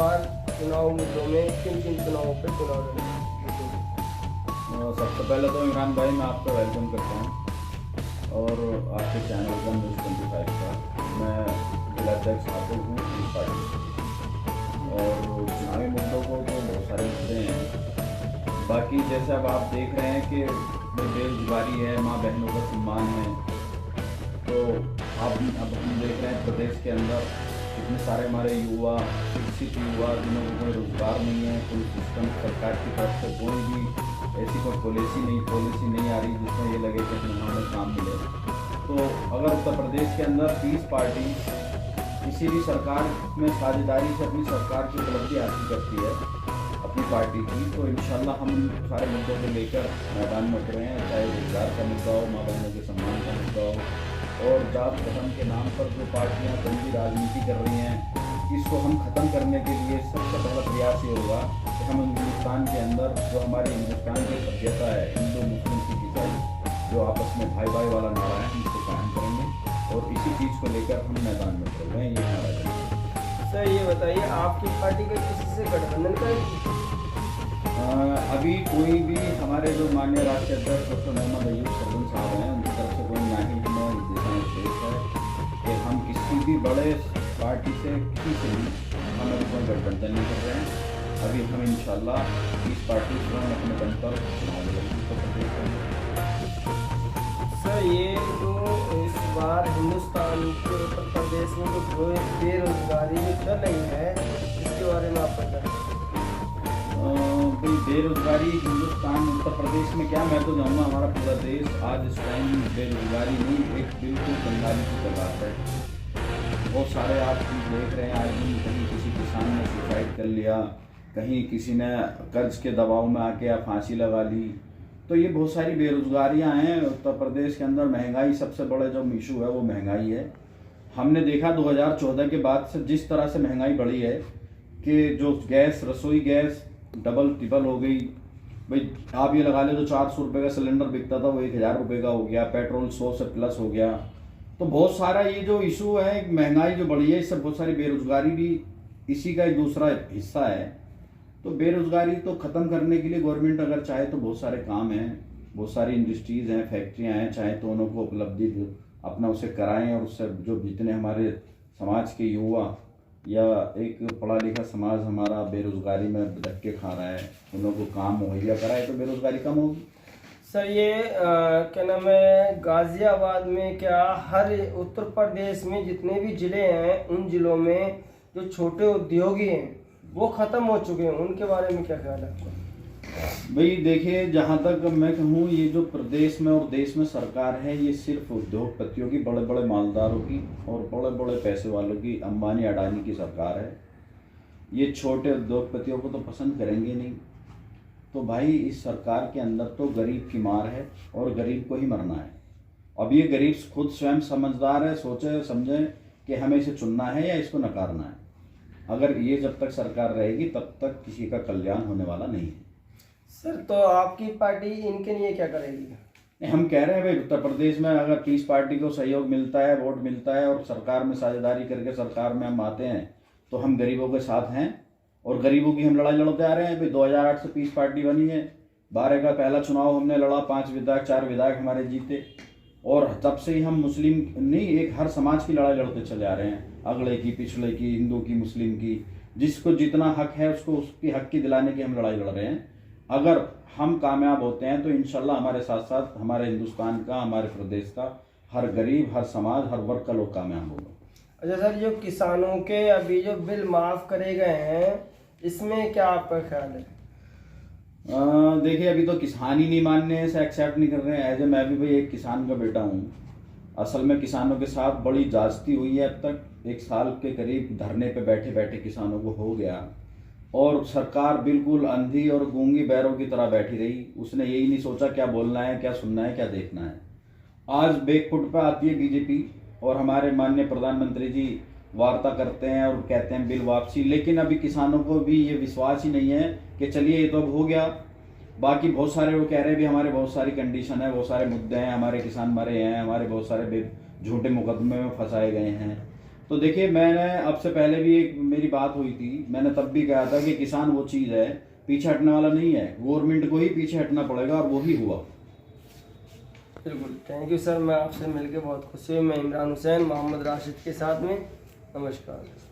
बार चुनाव मुद्दों में किन किन चुनावों पर चुनाव लड़ेंगे? सबसे पहले तो इमरान भाई मैं आपका वेलकम करता हूँ और आपके चैनल का News 25 का मैं जिलाध्यक्ष ठाकुर हूँ इस पार्टी से। और चुनावी मुद्दों को तो बहुत सारे मुद्दे हैं। बाकी जैसे अब आप देख रहे हैं कि बेरोजगारी है, माँ बहनों का सम्मान है, तो अब हम देख रहे हैं प्रदेश के अंदर कितने सारे हमारे युवा, शिक्षित युवा जिन्हों को कोई रोजगार नहीं है, कोई सिस्टम सरकार की तरफ से कोई भी ऐसी कोई पॉलिसी नहीं आ रही जिसमें ये लगे कि हमें काम मिले। तो अगर उत्तर प्रदेश के अंदर 30 पार्टी किसी भी सरकार में साझेदारी से अपनी सरकार की उपलब्धि हासिल करती है अपनी पार्टी की, तो इंशाल्लाह हम सारे मुद्दों को लेकर मैदान में उतरे हैं। चाहे रोजगार का मुद्दा हो, माँ बहनों के सम्मान का मुद्दा हो, और जात धर्म के नाम पर जो पार्टियां गंदी राजनीति कर रही हैं, इसको हम ख़त्म करने के लिए सबसे पहला प्रयास ये होगा कि हम हिंदुस्तान के अंदर जो हमारी हिंदुस्तान की सभ्यता है, हिंदू मुस्लिम सिख ईसाई जो आपस में भाई भाई वाला नारा है, हम इसको कायम करेंगे और इसी चीज़ को लेकर हम मैदान में उतर रहे हैं। ये नारा है। सर ये बताइए, आपकी पार्टी का किसी से गठबंधन करेगी? अभी कोई भी हमारे जो माननीय राष्ट्रीय अध्यक्ष डॉक्टर मोहम्मद अयूब सरवन साहब हैं, उनकी तरफ से कोई ना ही हमें दिशा निर्देश है कि हम किसी भी बड़े पार्टी से किसी से भी हम अभी कोई गठबंधन नहीं कर रहे हैं। अभी हम इंशाल्लाह इस पार्टी से हम अपने दम पर चुनाव लड़ेंगे। सर ये जो इस बार हिंदुस्तान के उत्तर प्रदेश में जो बेरोजगारी चल रही है, इसके बारे में आप बताएं। भाई बेरोजगारी हिंदुस्तान उत्तर प्रदेश में क्या, मैं तो जाऊँगा हमारा पूरा देश आज इस टाइम बेरोजगारी नहीं, एक बिल्कुल बंगाली की तलाश है। बहुत सारे आप देख रहे हैं आज दिन, कहीं किसी किसान ने सुसाइड कर लिया, कहीं किसी ने कर्ज के दबाव में आके या फांसी लगा ली। तो ये बहुत सारी बेरोजगारियां हैं उत्तर प्रदेश के अंदर। महंगाई सबसे बड़ा जो इशू है वो महंगाई है। हमने देखा 2014 के बाद से जिस तरह से महंगाई बढ़ी है कि जो गैस, रसोई गैस डबल ट्रिपल हो गई। भाई आप ये लगा ले, जो 400 रुपये का सिलेंडर बिकता था वो 1000 रुपये का हो गया, पेट्रोल 100 से प्लस हो गया। तो बहुत सारा ये जो इशू है, महंगाई जो बढ़ी है, इससे बहुत सारी बेरोजगारी भी इसी का एक दूसरा हिस्सा है। तो बेरोजगारी तो ख़त्म करने के लिए गवर्नमेंट अगर चाहे तो बहुत सारे काम हैं, बहुत सारी इंडस्ट्रीज़ हैं, फैक्ट्रियाँ हैं, चाहे तो उनको उपलब्धि अपना उसे कराएं और उससे जो जितने हमारे समाज के युवा या एक पढ़ा लिखा समाज हमारा बेरोजगारी में धक्के खा रहा है, उन लोगों को काम मुहैया कराए तो बेरोजगारी कम होगी। सर ये क्या नाम है, गाजियाबाद में क्या हर उत्तर प्रदेश में जितने भी ज़िले हैं उन ज़िलों में जो छोटे उद्योगी हैं वो ख़त्म हो चुके हैं, उनके बारे में क्या ख्याल है आपका? भाई देखिए, जहाँ तक मैं कहूँ, ये जो प्रदेश में और देश में सरकार है, ये सिर्फ उद्योगपतियों की, बड़े बड़े मालदारों की और बड़े बड़े पैसे वालों की, अंबानी अडानी की सरकार है। ये छोटे उद्योगपतियों को तो पसंद करेंगे नहीं। तो भाई इस सरकार के अंदर तो गरीब की मार है और गरीब को ही मरना है। अब ये गरीब खुद स्वयं समझदार है, सोचे समझे कि हमें इसे चुनना है या इसको नकारना है। अगर ये जब तक सरकार रहेगी तब तक किसी का कल्याण होने वाला नहीं है। सर तो आपकी पार्टी इनके लिए क्या करेगी? हम कह रहे हैं भाई, उत्तर प्रदेश में अगर 30 पार्टी को सहयोग मिलता है, वोट मिलता है और सरकार में साझेदारी करके सरकार में हम आते हैं, तो हम गरीबों के साथ हैं और गरीबों की हम लड़ाई लड़ते आ रहे हैं। भाई 2008 से 30 पार्टी बनी है, 12 का पहला चुनाव हमने लड़ा, 5 विधायक 4 विधायक हमारे जीते, और तब से ही हम मुस्लिम नहीं, एक हर समाज की लड़ाई लड़ते चले आ रहे हैं, अगड़े की, पिछड़े की, हिंदू की, मुस्लिम की, जिसको जितना हक है उसको उसकी हक की दिलाने की हम लड़ाई लड़ रहे हैं। अगर हम कामयाब होते हैं तो इंशाल्लाह हमारे साथ साथ हमारे हिंदुस्तान का, हमारे प्रदेश का हर गरीब, हर समाज, हर वर्ग का लोग कामयाब होगा। अच्छा सर, जो किसानों के अभी जो बिल माफ़ करे गए हैं, इसमें क्या आपका ख्याल है? देखिए, अभी तो किसान ही नहीं मानने से एक्सेप्ट नहीं कर रहे हैं। एज ए मैं भी भाई एक किसान का बेटा हूँ। असल में किसानों के साथ बड़ी ज्यादती हुई है। अब तक 1 साल के करीब धरने पे बैठे बैठे किसानों को हो गया और सरकार बिल्कुल अंधी और गूंगी बैरों की तरह बैठी रही। उसने यही नहीं सोचा क्या बोलना है, क्या सुनना है, क्या देखना है। आज बैकफुट पे आती है बीजेपी और हमारे माननीय प्रधानमंत्री जी वार्ता करते हैं और कहते हैं बिल वापसी, लेकिन अभी किसानों को भी ये विश्वास ही नहीं है कि चलिए ये तो अब हो गया। बाकी बहुत सारे वो कह रहे हैं भी हमारे बहुत सारी कंडीशन है, बहुत सारे मुद्दे हैं, हमारे किसान मरे हैं, हमारे बहुत सारे झूठे मुकदमे में फंसाए गए हैं। तो देखिए, मैंने आपसे पहले भी एक मेरी बात हुई थी, मैंने तब भी कहा था कि किसान वो चीज़ है पीछे हटने वाला नहीं है, गवर्नमेंट को ही पीछे हटना पड़ेगा, और वो ही हुआ। बिल्कुल, थैंक यू सर। मैं आपसे मिलकर बहुत खुशी हुई। मैं इमरान हुसैन मोहम्मद राशिद के साथ में। नमस्कार।